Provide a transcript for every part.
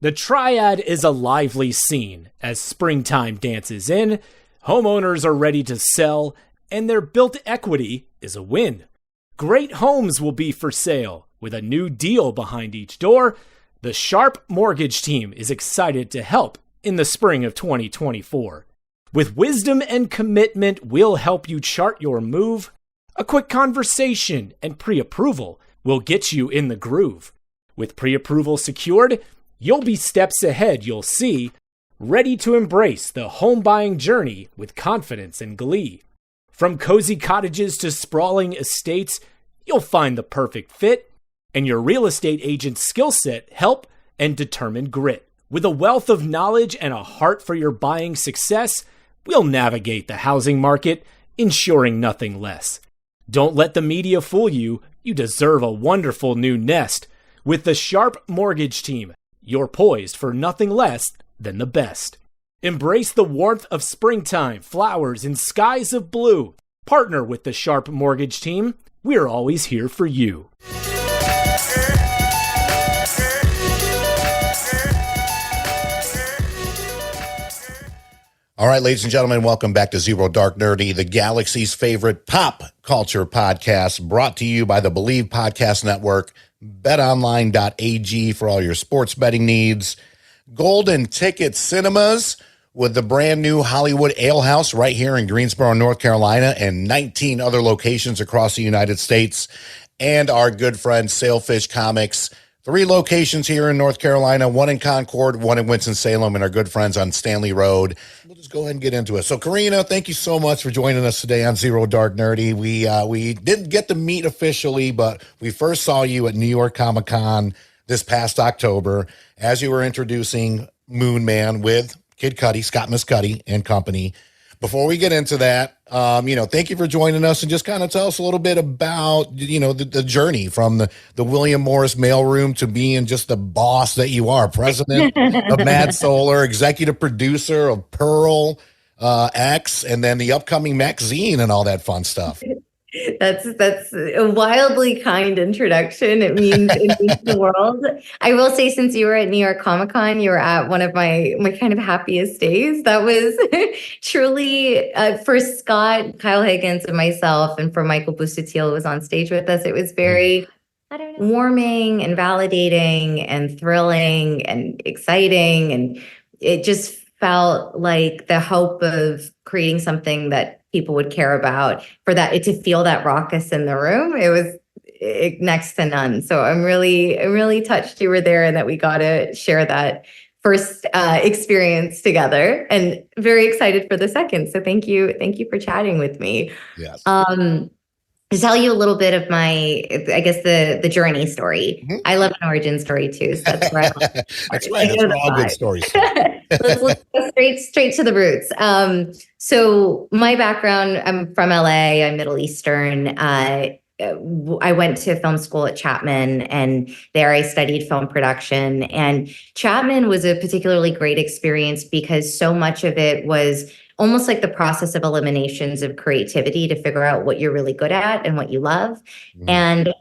The Triad is a lively scene as springtime dances in, homeowners are ready to sell, and their built equity is a win. Great homes will be for sale with a new deal behind each door. The Sharp Mortgage Team is excited to help in the spring of 2024. With wisdom and commitment, we'll help you chart your move. A quick conversation and pre-approval will get you in the groove. With pre-approval secured, you'll be steps ahead, you'll see, ready to embrace the home buying journey with confidence and glee. From cozy cottages to sprawling estates, you'll find the perfect fit, and your real estate agent's skill set help and determined grit. With a wealth of knowledge and a heart for your buying success, we'll navigate the housing market, ensuring nothing less. Don't let the media fool you. You deserve a wonderful new nest. With the Sharp Mortgage Team, you're poised for nothing less than the best. Embrace the warmth of springtime, flowers, and skies of blue. Partner with the Sharp Mortgage Team. We're always here for you. All right, ladies and gentlemen, welcome back to Zero Dark Nerdy, the galaxy's favorite pop culture podcast, brought to you by the Believe Podcast Network, betonline.ag for all your sports betting needs, Golden Ticket Cinemas with the brand new Hollywood Ale House right here in Greensboro, North Carolina, and 19 other locations across the United States, and our good friend Sailfish Comics. 3 locations here in North Carolina, 1 in Concord, 1 in Winston-Salem, and our good friends on Stanley Road. We'll just go ahead and get into it. So, Karina, thank you so much for joining us today on Zero Dark Nerdy. We didn't get to meet officially, but we first saw you at New York Comic-Con this past October as you were introducing Moon Man with Kid Cudi, Scott Mescudi and company. Before we get into that, thank you for joining us and just kind of tell us a little bit about, the journey from the William Morris mailroom to being just the boss that you are, president of Mad Solar, executive producer of Pearl X, and then the upcoming magazine and all that fun stuff. That's a wildly kind introduction. It means the world. I will say, since you were at New York Comic Con, you were at one of my kind of happiest days. That was truly for Scott, Kyle Higgins, and myself, and for Michael Busuttil, who was on stage with us. It was very warming and validating and thrilling and exciting, and it just felt like the hope of creating something that people would care about, for that to feel that raucous in the room. It was next to none. So I'm really touched you were there and that we got to share that first experience together, and very excited for the second. So thank you for chatting with me. Yes. To tell you a little bit of my, I guess, the journey story. Mm-hmm. I love an origin story too. So that's right. That's right. That's all good stories. Let's go straight to the roots. So my background, I'm from LA. I'm Middle Eastern. I went to film school at Chapman, and there I studied film production. And Chapman was a particularly great experience because so much of it was almost like the process of eliminations of creativity to figure out what you're really good at and what you love. Mm-hmm. And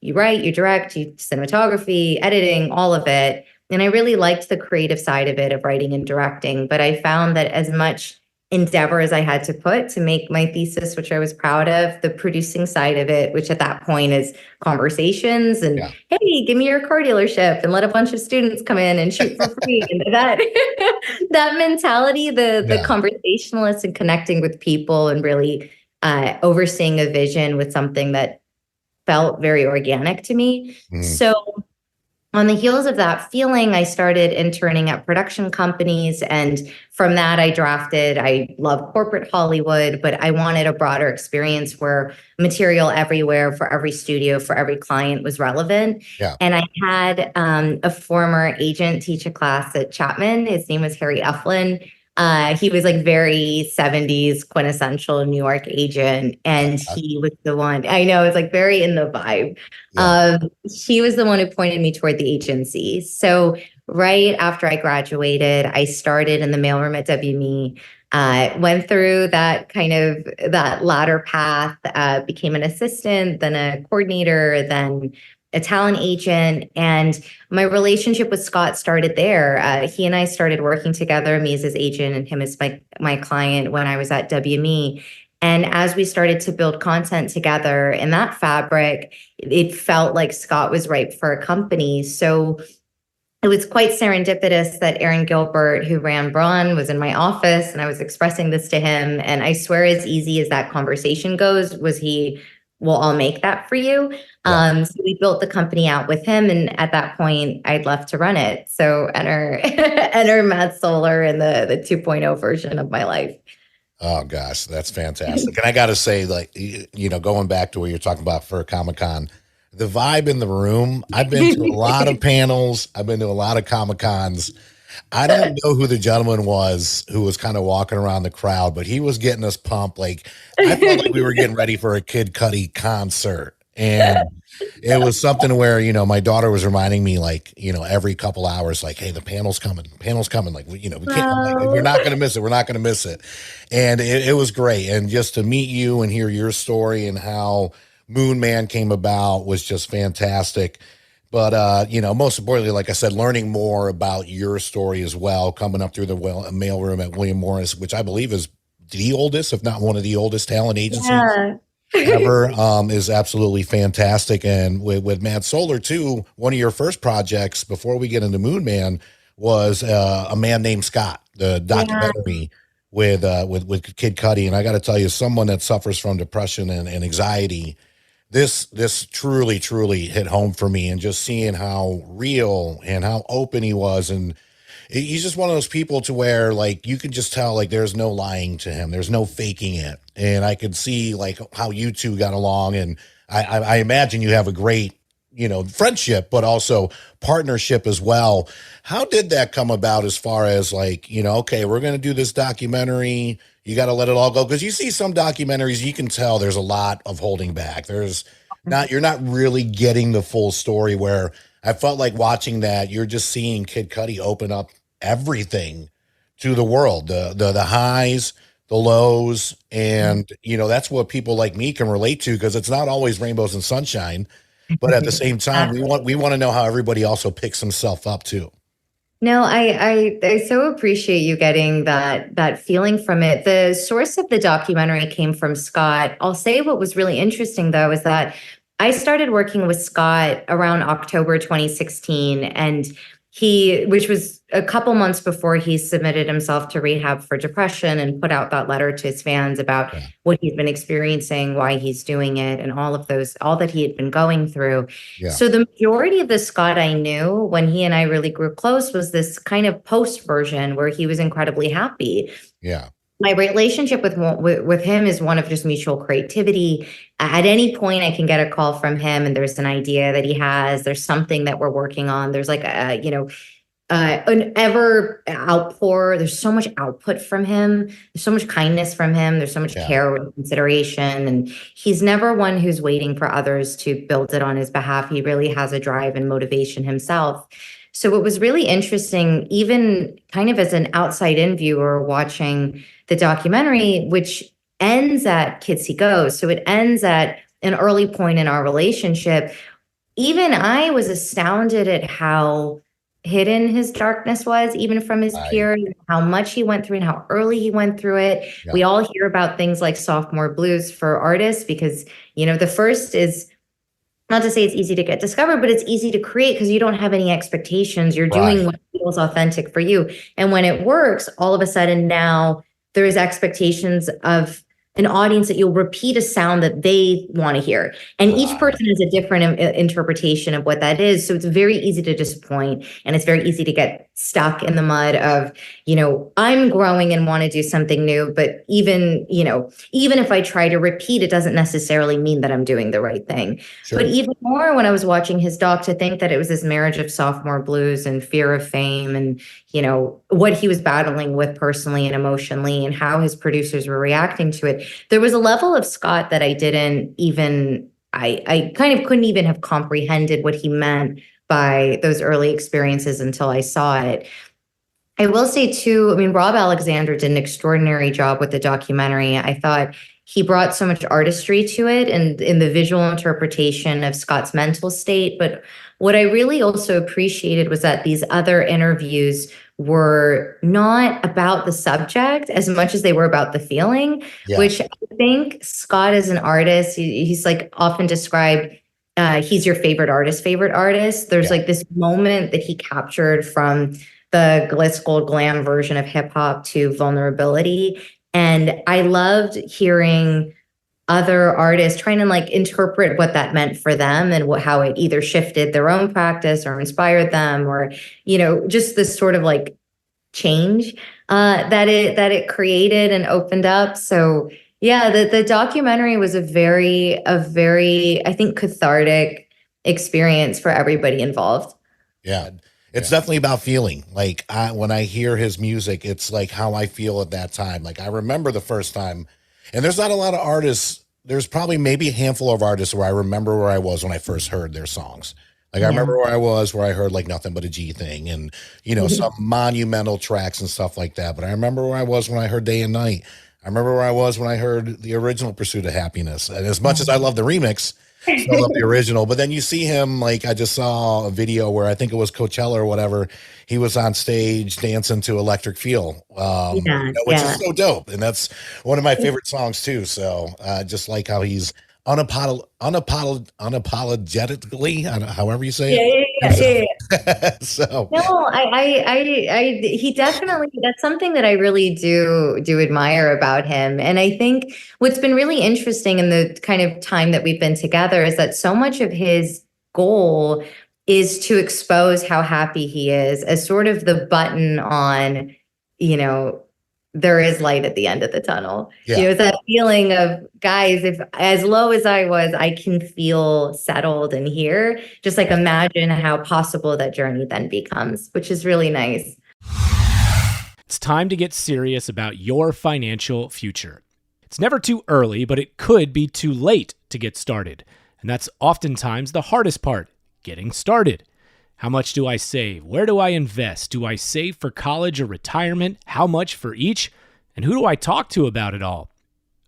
you write, you direct, you cinematography, editing, all of it. And I really liked the creative side of it, of writing and directing. But I found that as much endeavor as I had to put to make my thesis, which I was proud of, the producing side of it, which at that point is conversations and, hey, give me your car dealership and let a bunch of students come in and shoot for free. And that mentality, the conversationalist and connecting with people and really overseeing a vision with something that felt very organic to me. Mm. So on the heels of that feeling, I started interning at production companies. And from that, I love corporate Hollywood, but I wanted a broader experience where material everywhere for every studio, for every client was relevant. Yeah. And I had a former agent teach a class at Chapman. His name was Harry Eflin. He was like very 70s quintessential New York agent. And he was the one, I know, it's like very in the vibe. Yeah. He was the one who pointed me toward the agency. So right after I graduated, I started in the mailroom at WME, went through that ladder path, became an assistant, then a coordinator, then a talent agent, and my relationship with Scott started there. He and I started working together, me as his agent and him as my client when I was at WME. And as we started to build content together in that fabric, it felt like Scott was right for a company. So it was quite serendipitous that Aaron Gilbert, who ran Braun, was in my office, and I was expressing this to him. And I swear, as easy as that conversation goes, was he, well, I'll make that for you. So we built the company out with him. And at that point, I'd left to run it. So enter Matt Solar in the 2.0 version of my life. Oh gosh, that's fantastic. And I got to say, like, going back to what you're talking about for Comic-Con, the vibe in the room, I've been to a lot of panels. I've been to a lot of Comic-Cons. I don't know who the gentleman was who was kind of walking around the crowd, but he was getting us pumped. Like, I felt like we were getting ready for a Kid Cudi concert. And it was something where, my daughter was reminding me, like, every couple hours, like, hey, the panel's coming. Like, we can't, like, we're not going to miss it. We're not going to miss it. And it was great. And just to meet you and hear your story and how Moon Man came about was just fantastic. But, most importantly, like I said, learning more about your story as well, coming up through the mailroom at William Morris, which I believe is the oldest, if not one of the oldest talent agencies ever, is absolutely fantastic. And with Matt Solar, too, one of your first projects before we get into Moon Man was A Man Named Scott, the documentary with Kid Cudi. And I got to tell you, someone that suffers from depression and anxiety, this truly hit home for me, and just seeing how real and how open he was. And he's just one of those people to where, like, you can just tell, like, there's no lying to him. There's no faking it. And I could see, like, how you two got along. And I imagine you have a great, friendship, but also partnership as well. How did that come about as far as, like, okay, we're going to do this documentary. You got to let it all go. Because you see some documentaries, you can tell there's a lot of holding back. You're not really getting the full story, where I felt like watching that, you're just seeing Kid Cudi open up everything to the world, the highs, the lows. And, that's what people like me can relate to, because it's not always rainbows and sunshine. But at the same time, we want to know how everybody also picks himself up too. No, I so appreciate you getting that feeling from it. The source of the documentary came from Scott. I'll say what was really interesting, though, is that I started working with Scott around October 2016, and which was a couple months before he submitted himself to rehab for depression and put out that letter to his fans about what he's been experiencing, why he's doing it, and all that he had been going through. Yeah. So the majority of the Scott I knew when he and I really grew close was this kind of post version where he was incredibly happy. Yeah. My relationship with him is one of just mutual creativity. At any point, I can get a call from him, and there's an idea that he has. There's something that we're working on. There's like an ever outpour. There's so much output from him. There's so much kindness from him. There's so much care and consideration, and he's never one who's waiting for others to build it on his behalf. He really has a drive and motivation himself. So it was really interesting, even kind of as an outside-in viewer watching the documentary, which ends at Kids He Goes. So it ends at an early point in our relationship. Even I was astounded at how hidden his darkness was, even from his peers, how much he went through and how early he went through it. Yeah. We all hear about things like sophomore blues for artists because, the first is, not to say it's easy to get discovered, but it's easy to create because you don't have any expectations. You're doing what feels authentic for you. And when it works, all of a sudden now there's expectations of an audience that you'll repeat a sound that they want to hear. And each person has a different interpretation of what that is. So it's very easy to disappoint, and it's very easy to get stuck in the mud of, I'm growing and want to do something new. But even if I try to repeat, it doesn't necessarily mean that I'm doing the right thing. Sure. But even more when I was watching his doc, to think that it was this marriage of sophomore blues and fear of fame and, what he was battling with personally and emotionally and how his producers were reacting to it. There was a level of Scott that I didn't even, I kind of couldn't even have comprehended what he meant by those early experiences until I saw it. I will say too, Rob Alexander did an extraordinary job with the documentary. I thought he brought so much artistry to it and in the visual interpretation of Scott's mental state. But what I really also appreciated was that these other interviews were not about the subject as much as they were about the feeling, which I think Scott as an artist, he's like often described, he's your favorite artist. There's like this moment that he captured from the glitz gold glam version of hip hop to vulnerability. And I loved hearing other artists trying to like interpret what that meant for them and how it either shifted their own practice or inspired them, or, just this sort of like change that it created and opened up. So yeah, the documentary was a very, I think, cathartic experience for everybody involved. Yeah. It's definitely about feeling. Like when I hear his music, it's like how I feel at that time. Like I remember the first time, and there's not a lot of artists. There's probably maybe a handful of artists where I remember where I was when I first heard their songs. Like I remember where I was, where I heard like Nothing But a G Thing and, some monumental tracks and stuff like that. But I remember where I was when I heard Day and Night. I remember where I was when I heard the original Pursuit of Happiness. And as much as I love the remix, still love the original. But then you see him, like I just saw a video where I think it was Coachella or whatever. He was on stage dancing to Electric Feel, which is so dope. And that's one of my favorite songs too. So just like how he's unapologetically, however you say it. So no, he definitely, that's something that I really do admire about him. And I think what's been really interesting in the kind of time that we've been together is that so much of his goal is to expose how happy he is as sort of the button on, there is light at the end of the tunnel. That feeling of, guys, if as low as I was, I can feel settled in here. Just like imagine how possible that journey then becomes, which is really nice. It's time to get serious about your financial future. It's never too early, but it could be too late to get started. And that's oftentimes the hardest part, getting started. How much do I save? Where do I invest? Do I save for college or retirement? How much for each? And who do I talk to about it all?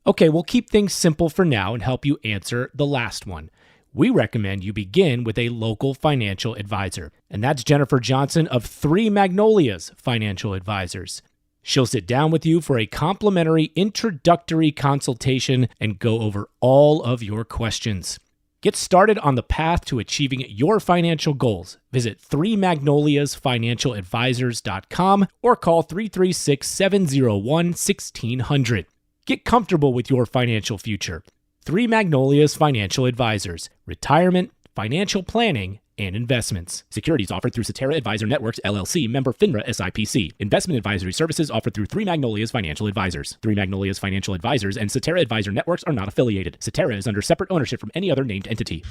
Okay, we'll keep things simple for now and help you answer the last one. We recommend you begin with a local financial advisor. And that's Jennifer Johnson of Three Magnolias Financial Advisors. She'll sit down with you for a complimentary introductory consultation and go over all of your questions. Get started on the path to achieving your financial goals. Visit 3magnoliasfinancialadvisors.com or call 336-701-1600. Get comfortable with your financial future. 3 Magnolias Financial Advisors. Retirement, financial planning, and investments. Securities offered through Cetera Advisor Networks, LLC, member FINRA SIPC. Investment advisory services offered through 3 Magnolias Financial Advisors. 3 Magnolias Financial Advisors and Cetera Advisor Networks are not affiliated. Cetera is under separate ownership from any other named entity.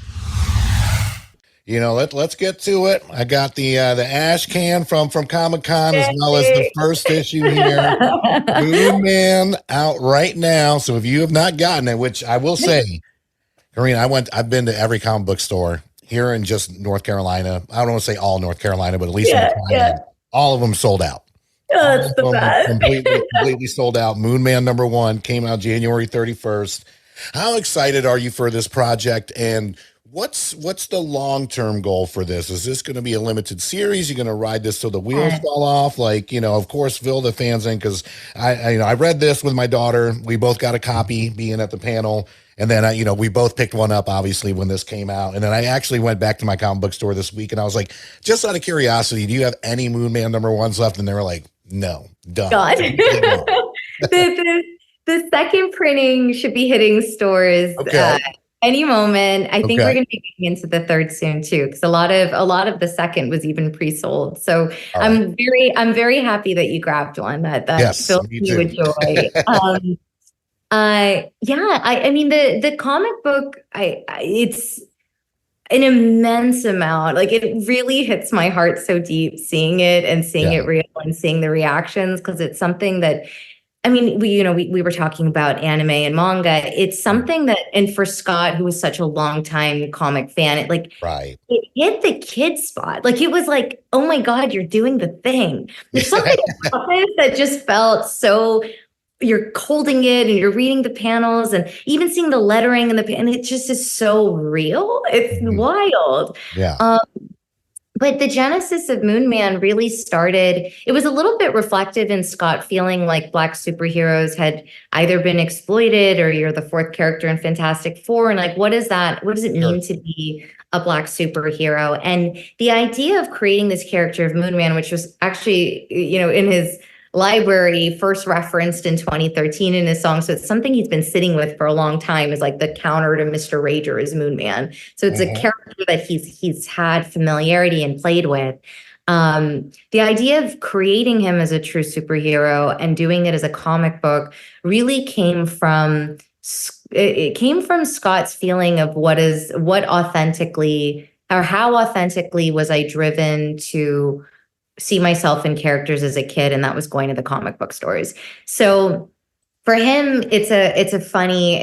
Let's get to it. I got the ash can from Comic-Con as well as the first issue here. Moon Man out right now. So if you have not gotten it, which I will say, Karina, I've been to every comic book store here in just North Carolina. I don't want to say all North Carolina, but at least all of them sold out. Oh, that's the best. completely sold out. Moon Man #1 came out January 31st. How excited are you for this project? And what's the long-term goal for this? Is this going to be a limited series? You're going to ride this till the wheels fall off? Like, of course, fill the fans in, because I read this with my daughter. We both got a copy being at the panel. And then, we both picked one up, obviously, when this came out. And then I actually went back to my comic book store this week and I was like, just out of curiosity, do you have any Moon Man #1s left? And they were like, no, done. God. The second printing should be hitting stores any moment. I think we're going to be getting into the third soon too, because a lot of the second was even pre-sold. So I'm very happy that you grabbed one that fills me with joy. I mean, the comic book, it's an immense amount. Like, it really hits my heart so deep seeing it and seeing it real and seeing the reactions, because it's something that, I mean, we were talking about anime and manga. It's something that, and for Scott, who was such a longtime comic fan, it hit the kid spot. Like, it was like, oh my God, you're doing the thing. There's something about this that just felt so you're holding it and you're reading the panels and even seeing the lettering and it just is so real. It's wild. Yeah. But the genesis of Moon Man really started, it was a little bit reflective in Scott feeling like Black superheroes had either been exploited or you're the fourth character in Fantastic Four. And like, what is that? What does it mean to be a Black superhero? And the idea of creating this character of Moon Man, which was actually, in his library first referenced in 2013 in his song. So it's something he's been sitting with for a long time, is like the counter to Mr. Rager is Moon Man. So it's a character that he's had familiarity and played with. The idea of creating him as a true superhero and doing it as a comic book really came from Scott's feeling of how authentically was I driven to see myself in characters as a kid, and that was going to the comic book stores. So for him, it's a funny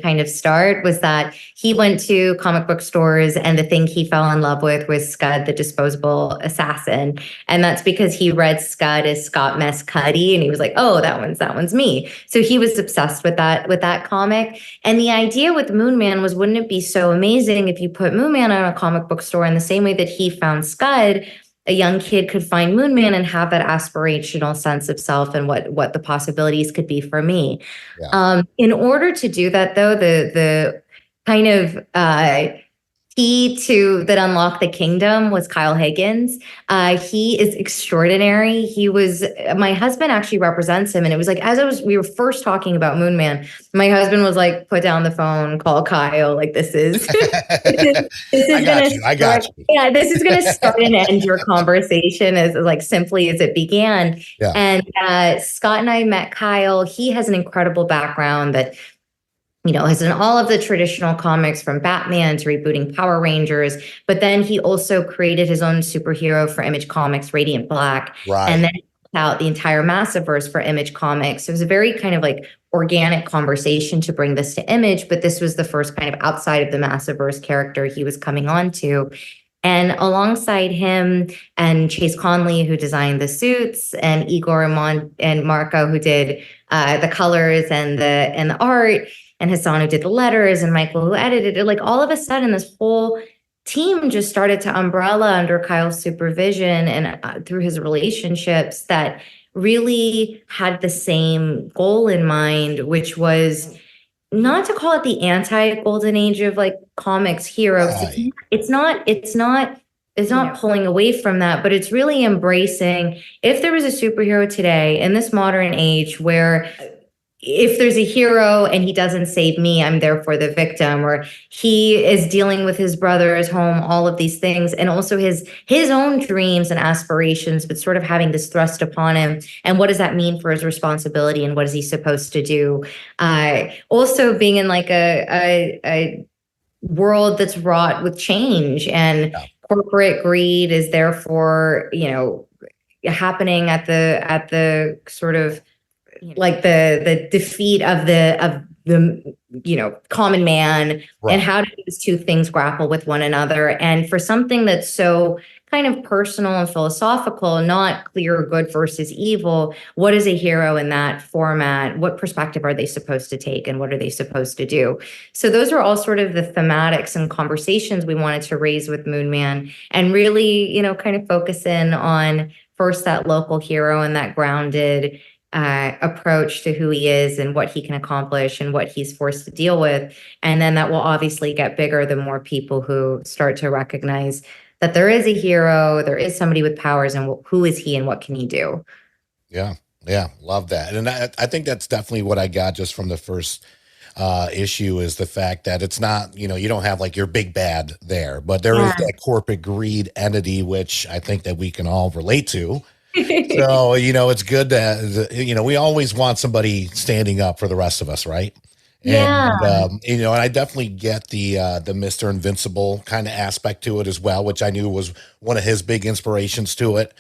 kind of start, was that he went to comic book stores and the thing he fell in love with was Scud, the disposable assassin. And that's because he read Scud as Scott Mess Cuddy, and he was like, oh, that one's me. So he was obsessed with that comic. And the idea with Moon Man was, wouldn't it be so amazing if you put Moon Man on a comic book store in the same way that he found Scud? A young kid could find Moon Man and have that aspirational sense of self and what the possibilities could be for me. Yeah. In order to do that, though, the kind of key to that unlocked the kingdom was Kyle Higgins. He is extraordinary. My husband actually represents him, and it was like we were first talking about Moon Man, my husband was like, put down the phone, call Kyle. Like, this is I got you. Yeah, this is going to start and end your conversation as like simply as it began. Yeah. And Scott and I met Kyle. He has an incredible background that has done all of the traditional comics, from Batman to rebooting Power Rangers, but then he also created his own superhero for Image Comics, Radiant Black, right. And then out the entire Massiverse for Image Comics. So it was a very kind of like organic conversation to bring this to Image, but this was the first kind of outside of the Massiverse character he was coming on to. And alongside him and Chase Conley, who designed the suits, and Igor and Marco, who did the colors and the art, and Hassan, who did the letters, and Michael, who edited it, like all of a sudden this whole team just started to umbrella under Kyle's supervision and through his relationships that really had the same goal in mind, which was not to call it the anti-golden age of like comics heroes. Right. It's not pulling away from that, but it's really embracing, if there was a superhero today in this modern age where if there's a hero and he doesn't save me, I'm therefore the victim, or he is dealing with his brother's home, all of these things, and also his own dreams and aspirations, but sort of having this thrust upon him. And what does that mean for his responsibility, and what is he supposed to do? Also being in like a world that's wrought with change, and corporate greed is therefore, happening at the sort of like the defeat of the common man, right. And how do these two things grapple with one another? And for something that's so kind of personal and philosophical, not clear good versus evil, what is a hero in that format? What perspective are they supposed to take, and what are they supposed to do? So those are all sort of the thematics and conversations we wanted to raise with Moon Man, and really, kind of focus in on first that local hero and that grounded approach to who he is and what he can accomplish and what he's forced to deal with. And then that will obviously get bigger the more people who start to recognize that there is a hero, there is somebody with powers, and who is he and what can he do? Yeah. Love that. And I think that's definitely what I got just from the first issue, is the fact that it's not, you don't have like your big bad there, but there is that corporate greed entity, which I think that we can all relate to. So, it's good that, we always want somebody standing up for the rest of us, right? Yeah. And, and I definitely get the Mr. Invincible kind of aspect to it as well, which I knew was one of his big inspirations to it.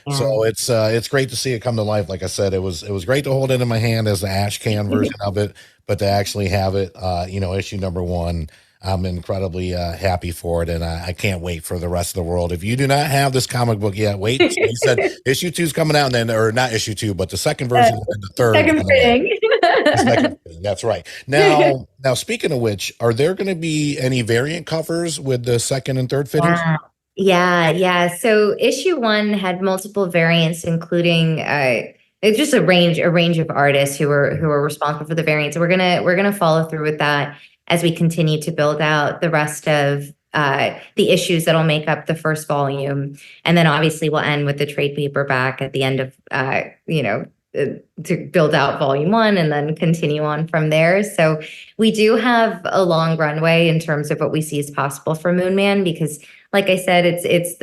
Yeah. So it's great to see it come to life. Like I said, it was great to hold it in my hand as the ash can version of it, but to actually have it, issue number 1, I'm incredibly happy for it, and I can't wait for the rest of the world. If you do not have this comic book yet, wait. He said issue 2 is coming out, and then, or not issue 2, but the second version and the third. Second printing. That's right. Now, speaking of which, are there going to be any variant covers with the second and third fittings? Yeah. So issue 1 had multiple variants, including it's just a range of artists who were responsible for the variants. We're gonna follow through with that as we continue to build out the rest of the issues that'll make up the first volume, and then obviously we'll end with the trade paperback at the end of to build out volume 1 and then continue on from there. So we do have a long runway in terms of what we see as possible for Moonman, because like I said, it's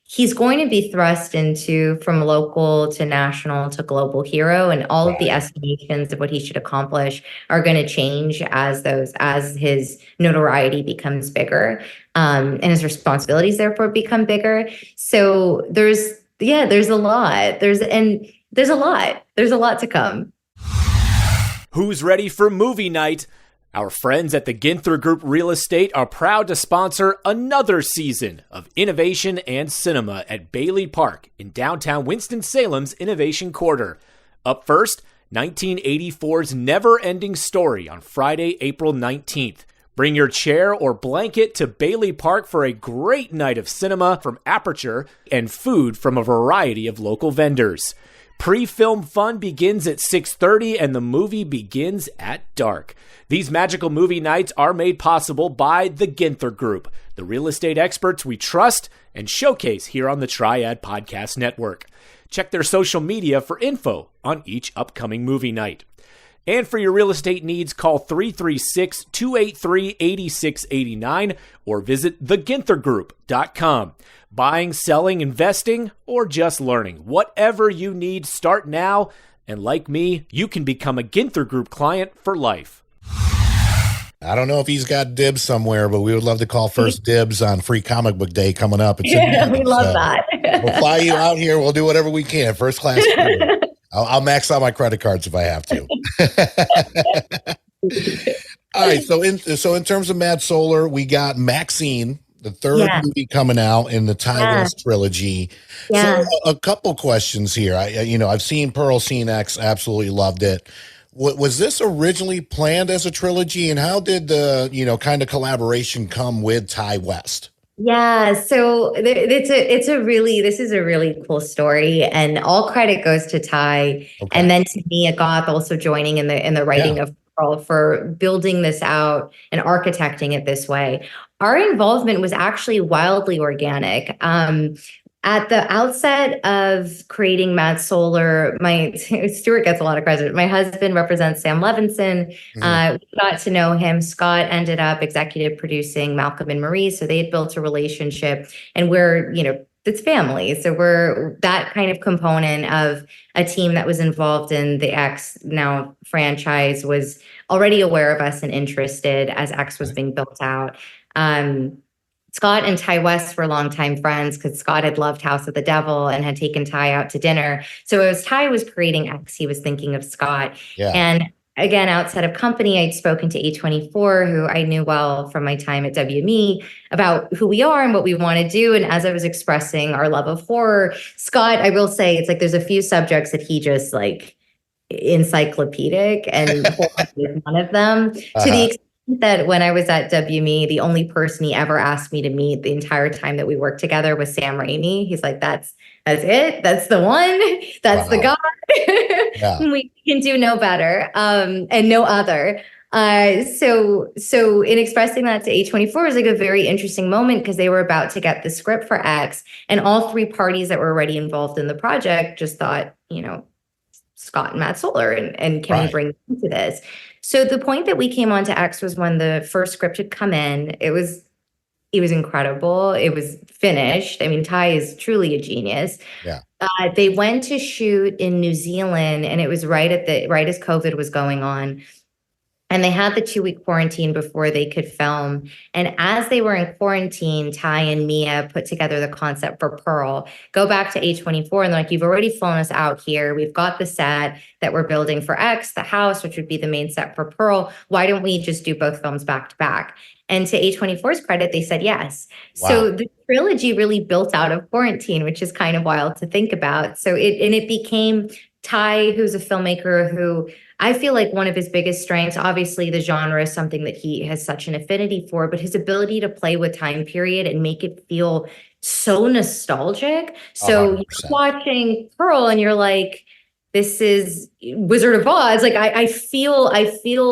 he's going to be thrust into from local to national to global hero, and all of the estimations of what he should accomplish are going to change as his notoriety becomes bigger, and his responsibilities therefore become bigger. So there's a lot. There's a lot to come. Who's ready for movie night? Our friends at the Ginther Group Real Estate are proud to sponsor another season of innovation and cinema at Bailey Park in downtown Winston-Salem's Innovation Quarter. Up first, 1984's Never-Ending Story on Friday, April 19th. Bring your chair or blanket to Bailey Park for a great night of cinema from Aperture and food from a variety of local vendors. Pre-film fun begins at 6:30 and the movie begins at dark. These magical movie nights are made possible by the Ginther Group, the real estate experts we trust and showcase here on the Triad Podcast Network. Check their social media for info on each upcoming movie night. And for your real estate needs, call 336-283-8689 or visit theginthergroup.com. Buying, selling, investing, or just learning. Whatever you need, start now. And like me, you can become a Ginther Group client for life. I don't know if he's got dibs somewhere, but we would love to call first dibs on Free Comic Book Day coming up. We love that. We'll fly you out here. We'll do whatever we can. First class. I'll max out my credit cards if I have to. All right. So in terms of Mad Solar, we got Maxine, the third movie coming out in the Ty West trilogy. So a couple questions here. I've seen Pearl, seen X, absolutely loved it. Was this originally planned as a trilogy, and how did the kind of collaboration come with Ty West? Yeah, so this is a really cool story, and all credit goes to Ty, and then to Mia Goth also joining in the writing of Pearl for building this out and architecting it this way. Our involvement was actually wildly organic. At the outset of creating Mad Solar, Stuart gets a lot of credit. My husband represents Sam Levinson. We got to know him. Scott ended up executive producing Malcolm and Marie, so they had built a relationship, and it's family. So we're that kind of component of a team that was involved in the X now franchise was already aware of us and interested as X was being built out. Scott and Ty West were longtime friends because Scott had loved House of the Devil and had taken Ty out to dinner. So as Ty was creating X, he was thinking of Scott. Yeah. And again, outside of company, I'd spoken to A24, who I knew well from my time at WME, about who we are and what we want to do. And as I was expressing our love of horror, Scott, I will say, it's like there's a few subjects that he just encyclopedic, and horror is one of them. To the extent that when I was at WME, the only person he ever asked me to meet the entire time that we worked together was Sam Raimi. He's like, that's it. That's the one. That's the guy. We can do no better and no other. So in expressing that to A24 was like a very interesting moment because they were about to get the script for X, and all three parties that were already involved in the project just thought, Scott and Matt Solar, and can we bring them into this? So the point that we came on to X was when the first script had come in. It was incredible. It was finished. I mean, Ty is truly a genius. Yeah. They went to shoot in New Zealand, and it was right as COVID was going on. And they had the 2-week quarantine before they could film. And as they were in quarantine, Ty and Mia put together the concept for Pearl. Go back to A24 and they're like, you've already flown us out here. We've got the set that we're building for X, the house, which would be the main set for Pearl. Why don't we just do both films back to back? And to A24's credit, they said yes. Wow. So the trilogy really built out of quarantine, which is kind of wild to think about. So it became Ty, who's a filmmaker who I feel like one of his biggest strengths, obviously the genre is something that he has such an affinity for, but his ability to play with time period and make it feel so nostalgic. So 100%. you're watching Pearl and you're like, this is Wizard of Oz. Like I feel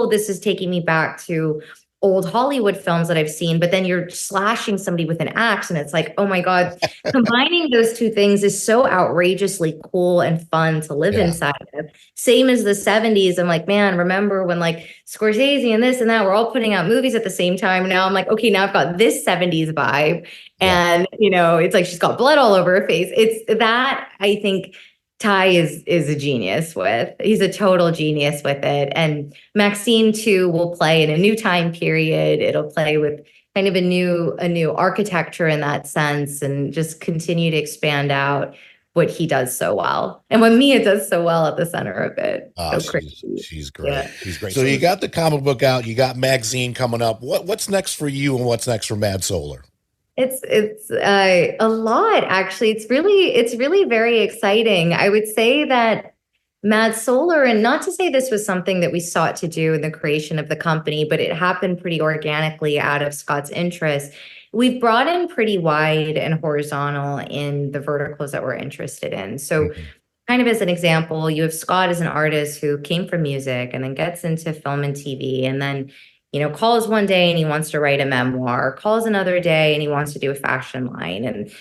this is taking me back to old Hollywood films that I've seen, but then you're slashing somebody with an axe and it's like, oh my God, combining those two things is so outrageously cool and fun to live inside of. Same as the 70s. I'm like, man, remember when like Scorsese and this and that, we're all putting out movies at the same time. Now I'm like, okay, now I've got this 70s vibe. And, it's like she's got blood all over her face. It's that I think Ty is a genius with. He's a total genius with it. And Maxine too will play in a new time period. It'll play with kind of a new architecture in that sense and just continue to expand out what he does so well. And what Mia does so well at the center of it. She's great. Yeah. She's great. So you got the comic book out, you got Maxine coming up. What's next for you and what's next for Mad Solar? It's a lot, actually. It's really very exciting. I would say that Mad Solar, and not to say this was something that we sought to do in the creation of the company, but it happened pretty organically out of Scott's interest. We've brought in pretty wide and horizontal in the verticals that we're interested in. So kind of as an example, you have Scott as an artist who came from music and then gets into film and TV and then calls one day and he wants to write a memoir, calls another day and he wants to do a fashion line. And,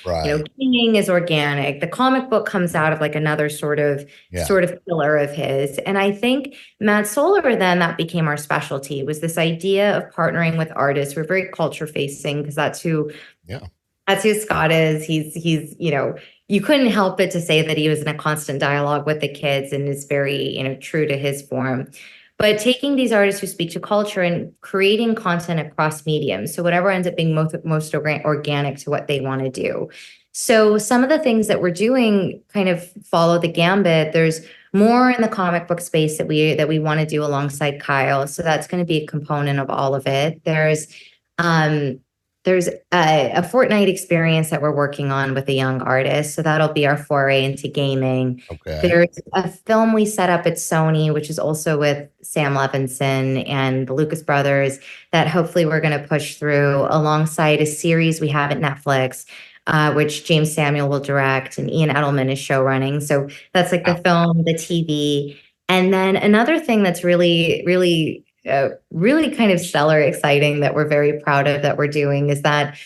gaming is organic. The comic book comes out of like another sort of pillar of his. And I think Mad Solar, then that became our specialty, was this idea of partnering with artists. We're very culture facing because that's who Scott is. He's you couldn't help it to say that he was in a constant dialogue with the kids and is very, true to his form. But taking these artists who speak to culture and creating content across mediums. So whatever ends up being most organic to what they want to do. So some of the things that we're doing kind of follow the gambit. There's more in the comic book space that we want to do alongside Kyle. So that's going to be a component of all of it. There's a Fortnite experience that we're working on with a young artist. So that'll be our foray into gaming. Okay. There's a film we set up at Sony, which is also with Sam Levinson and the Lucas brothers, that hopefully we're going to push through alongside a series we have at Netflix, which James Samuel will direct and Ian Edelman is show running. So that's like the film, the TV. And then another thing that's really kind of stellar, exciting, that we're very proud of that we're doing is that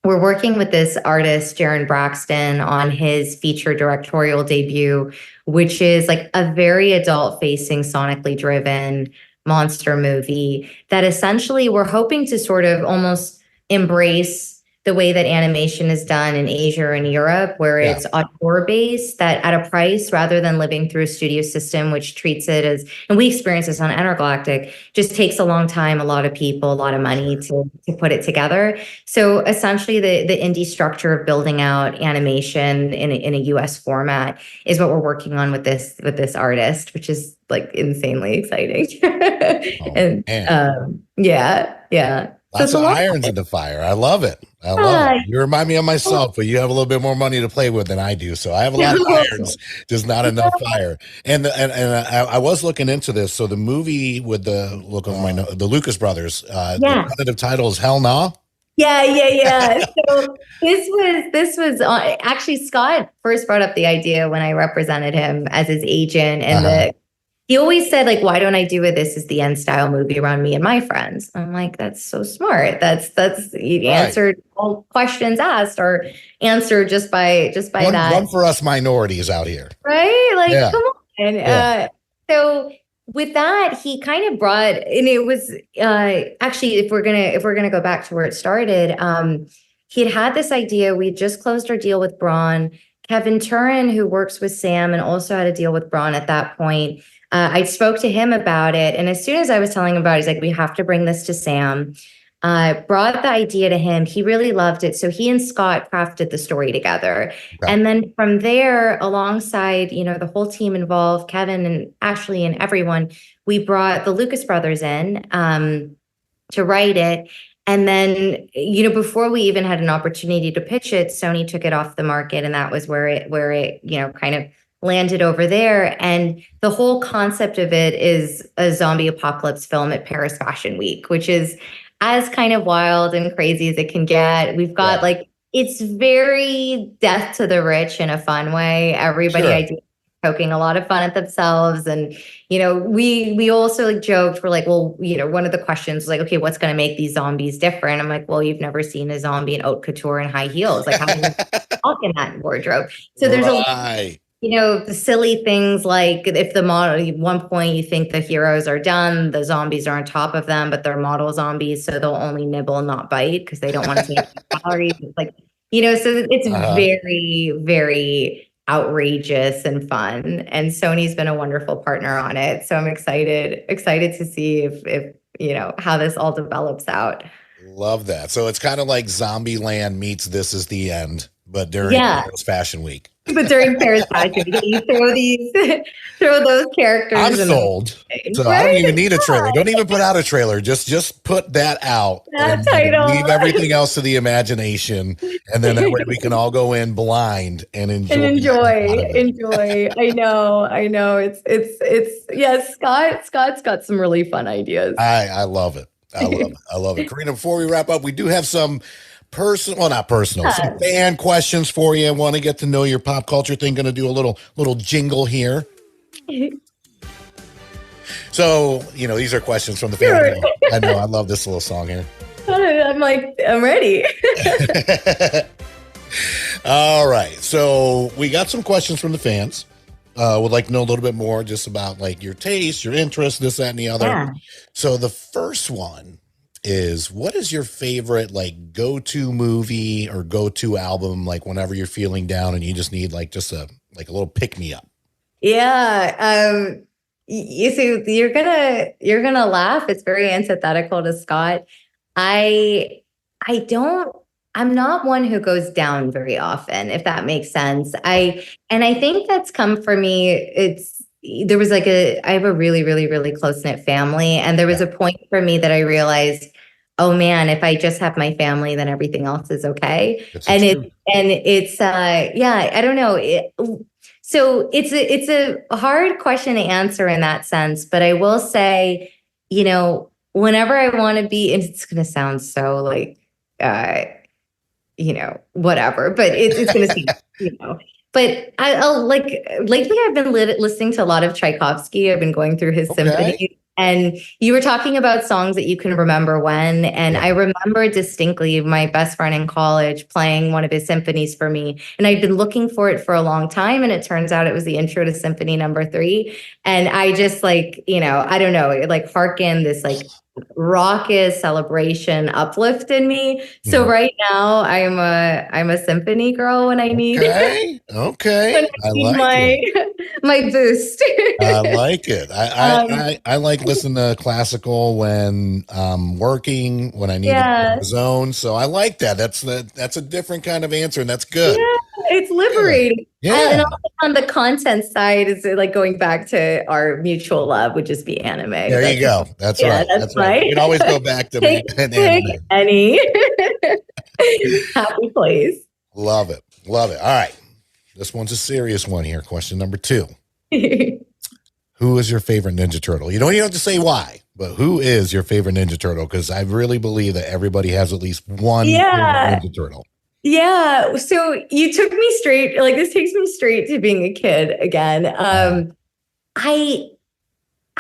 we're working with this artist, Jaron Braxton, on his feature directorial debut, which is like a very adult-facing, sonically driven monster movie that essentially we're hoping to sort of almost embrace the way that animation is done in Asia and Europe, where it's auteur-based, that at a price, rather than living through a studio system, which treats it as, and we experience this on Intergalactic, just takes a long time, a lot of people, a lot of money to put it together. So essentially the indie structure of building out animation in a US format is what we're working on with this artist, which is like insanely exciting. Lots of irons in the fire. I love it. You remind me of myself, but you have a little bit more money to play with than I do. So I have a lot of irons, just not enough fire. And I was looking into this. So the movie with the Lucas brothers, the tentative title is Hell Nah. Yeah. So this was actually Scott first brought up the idea when I represented him as his agent, and he always said, like, why don't I do it? This is the end style movie around me and my friends. I'm like, that's so smart. That's you answered all questions asked or answered just by that. One for us minorities out here. Right? Like, come on. So with that, he kind of brought, and it was actually, if we're gonna go back to where it started, he had this idea. We just closed our deal with Braun. Kevin Turin, who works with Sam and also had a deal with Braun at that point, I spoke to him about it. And as soon as I was telling him about it, he's like, we have to bring this to Sam. Brought the idea to him. He really loved it. So he and Scott crafted the story together. Okay. And then from there, alongside, the whole team involved, Kevin and Ashley and everyone, we brought the Lucas brothers in to write it. And then, before we even had an opportunity to pitch it, Sony took it off the market, and that was where it kind of landed over there. And the whole concept of it is a zombie apocalypse film at Paris Fashion Week, which is as kind of wild and crazy as it can get. We've got it's very death to the rich in a fun way. Everybody I do poking a lot of fun at themselves. And, we also joked, we're like, well, one of the questions was like, okay, what's going to make these zombies different? I'm like, well, you've never seen a zombie in haute couture and high heels. Like, how do you talk in that wardrobe? So there's the silly things like if the model, at one point you think the heroes are done, the zombies are on top of them, but they're model zombies. So they'll only nibble and not bite because they don't want to take calories. It's like, so it's very, very outrageous and fun. And Sony's been a wonderful partner on it. So I'm excited to see if how this all develops out. Love that. So it's kind of like Zombieland meets This Is the End, but during Paris Fashion Week. But during Paris Fashion Week, you throw those characters. I'm sold. So I don't even need a trailer. Don't even put out a trailer. Just put that out. That title. Leave everything else to the imagination, and then that way we can all go in blind and enjoy. I know. It's Scott's got some really fun ideas. I love it. I love it. Karina, before we wrap up, we do have some some fan questions for you. I want to get to know your pop culture thing. Going to do a little jingle here. So, these are questions from the fan. I know. I love this little song here. I'm like, I'm ready. All right. So we got some questions from the fans. Would like to know a little bit more just about your taste, your interests, this, that, and the other. Yeah. So the first one is, what is your favorite go-to movie or go-to album whenever you're feeling down and you just need just a little pick-me-up? Yeah. You see, you're gonna laugh. It's very antithetical to Scott. I'm not one who goes down very often, if that makes sense. I think that's come for me. I have a really, really, really close-knit family. And there was a point for me that I realized, oh man, if I just have my family, then everything else is okay. I don't know. So it's a hard question to answer in that sense, but I will say, whenever I want to be, and it's going to sound so whatever, but it's going to seem, but I'll lately I've been listening to a lot of Tchaikovsky. I've been going through his symphonies. And you were talking about songs that you can remember when, and I remember distinctly my best friend in college playing one of his symphonies for me. And I'd been looking for it for a long time. And it turns out it was the intro to Symphony No. 3. And I just I don't know, it hearkened this raucous celebration uplift in me. So right now I'm a symphony girl when I need Okay. my boost. I like it. I like listening to classical when I'm working, when I need to zone. So I like that. That's a different kind of answer, and that's good. Yeah, it's liberating. Yeah. And also on the content side, is going back to our mutual love would just be anime. There you go. That's right. That's right. You can always go back to anime. Any happy place. Love it. All right. This one's a serious one here. Question number 2. Who is your favorite Ninja Turtle? You don't even have to say why, but who is your favorite Ninja Turtle? Because I really believe that everybody has at least one Ninja Turtle. Yeah. So you took me straight, this takes me straight to being a kid again. I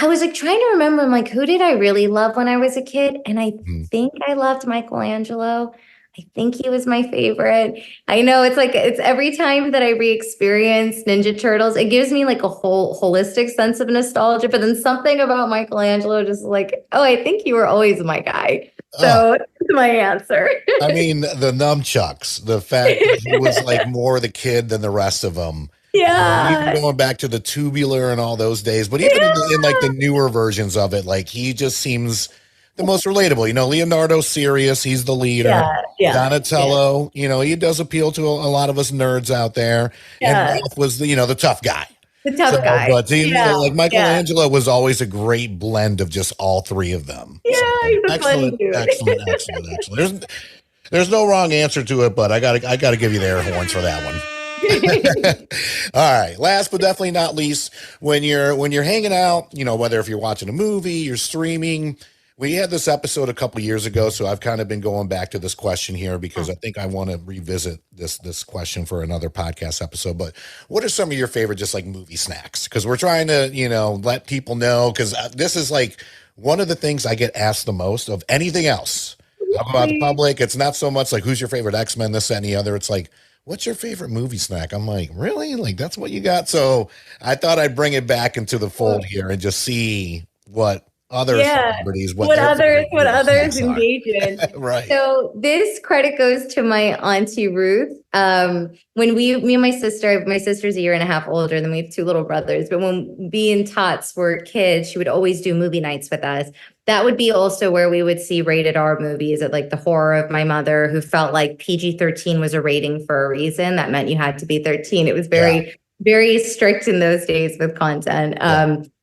was trying to remember, I'm who did I really love when I was a kid? And I think I loved Michelangelo. I think he was my favorite. I know it's every time that I re-experience Ninja Turtles, it gives me a whole holistic sense of nostalgia, but then something about Michelangelo just oh, I think you were always my guy. So that's my answer. I mean, the nunchucks, the fact that he was more the kid than the rest of them. Yeah. Even going back to the Tubular and all those days, but even in like the newer versions of it, like he just seems the most relatable. Leonardo's serious. He's the leader. Donatello, he does appeal to a lot of us nerds out there. And Ralph was the tough guy. The tough guy. But like Michelangelo was always a great blend of just all three of them. Yeah, he's a funny dude. Excellent. There's no wrong answer to it, but I gotta give you the air horns for that one. All right. Last but definitely not least, when you're hanging out, whether if you're watching a movie, you're streaming. We had this episode a couple of years ago, so I've kind of been going back to this question here because I think I want to revisit this question for another podcast episode. But what are some of your favorite just like movie snacks? Because we're trying to, let people know, because this is like one of the things I get asked the most of anything else. Talk about the public. It's not so much like who's your favorite X-Men, this, that, and the other. It's like, what's your favorite movie snack? I'm like, really? Like, that's what you got? So I thought I'd bring it back into the fold here and just see what other celebrities, what others engage in. Right. So this credit goes to my auntie Ruth. When me and my sister's a year and a half older than we have two little brothers. But when we and Tots were kids, she would always do movie nights with us. That would be also where we would see rated R movies at like the horror of my mother, who felt like PG-13 was a rating for a reason. That meant you had to be 13. It was very, very strict in those days with content.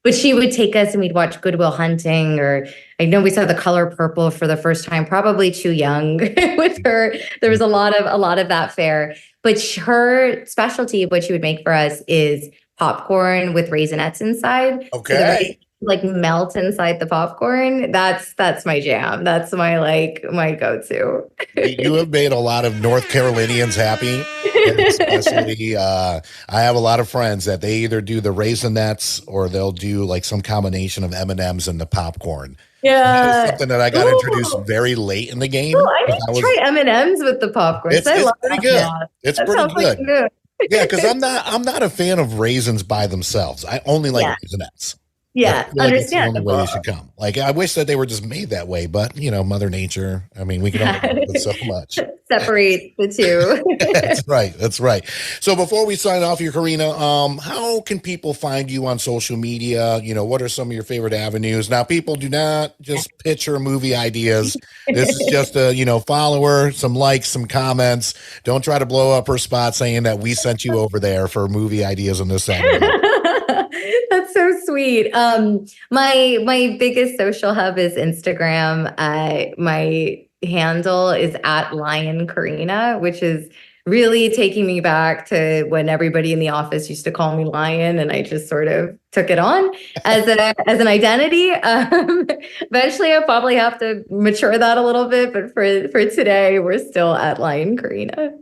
But she would take us and we'd watch Good Will Hunting, or I know we saw The Color Purple for the first time, probably too young with her. There was a lot of that fare. But her specialty, what she would make for us, is popcorn with Raisinets inside. Okay. Like melt inside the popcorn. That's my jam. That's my go-to. You have made a lot of North Carolinians happy. Especially, I have a lot of friends that they either do the Raisinets or they'll do like some combination of M&Ms and the popcorn. Yeah, that is something that I got introduced very late in the game. I didn't try M&Ms with the popcorn. It's pretty good. It's pretty good. Yeah, because I'm not a fan of raisins by themselves. I only like Raisinets. Yeah, understand. That's the only way you should come. Like, I wish that they were just made that way, but Mother Nature. I mean, we can only do so much. Separate the two. That's right. So before we sign off here, Karina, how can people find you on social media? What are some of your favorite avenues? Now, people, do not just pitch her movie ideas. This is just a follow her, some likes, some comments. Don't try to blow up her spot saying that we sent you over there for movie ideas on this end. That's so sweet. My biggest social hub is Instagram. My handle is @Lion Karina, which is really taking me back to when everybody in the office used to call me Lion, and I just sort of took it on as an identity. Eventually, I'll probably have to mature that a little bit, but for today, we're still @Lion Karina.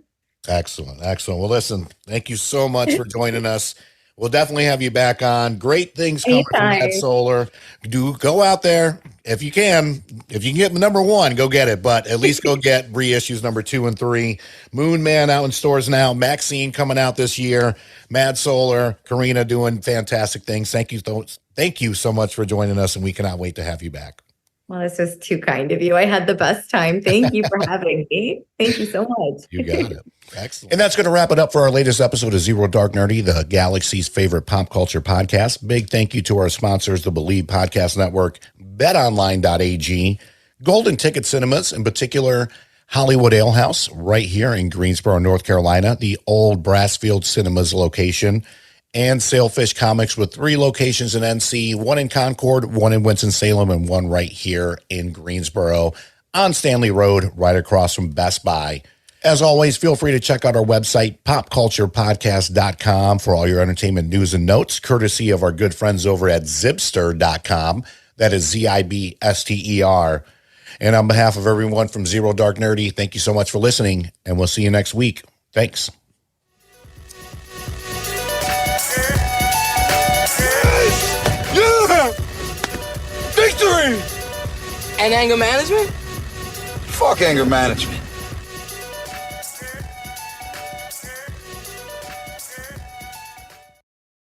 Excellent. Well, listen, thank you so much for joining us. We'll definitely have you back on. Great things coming from Mad Solar. Do go out there if you can. If you can get number 1, go get it. But at least go get reissues number 2 and 3. Moon Man out in stores now. Maxine coming out this year. Mad Solar. Karina doing fantastic things. Thank you so much for joining us, and we cannot wait to have you back. Well, this was too kind of you. I had the best time. Thank you for having me. Thank you so much. You got it. Excellent. And that's going to wrap it up for our latest episode of Zero Dark Nerdy, the galaxy's favorite pop culture podcast. Big thank you to our sponsors, the Believe Podcast Network, betonline.ag, Golden Ticket Cinemas, in particular, Hollywood Ale House, right here in Greensboro, North Carolina, the old Brassfield Cinemas location, and Sailfish Comics with 3 locations in NC, 1 in Concord, 1 in Winston-Salem, and 1 right here in Greensboro on Stanley Road, right across from Best Buy. As always, feel free to check out our website, popculturepodcast.com, for all your entertainment news and notes, courtesy of our good friends over at zibster.com. That is ZIBSTER. And on behalf of everyone from Zero Dark Nerdy, thank you so much for listening, and we'll see you next week. Thanks. Yeah! Victory! And anger management? Fuck anger management.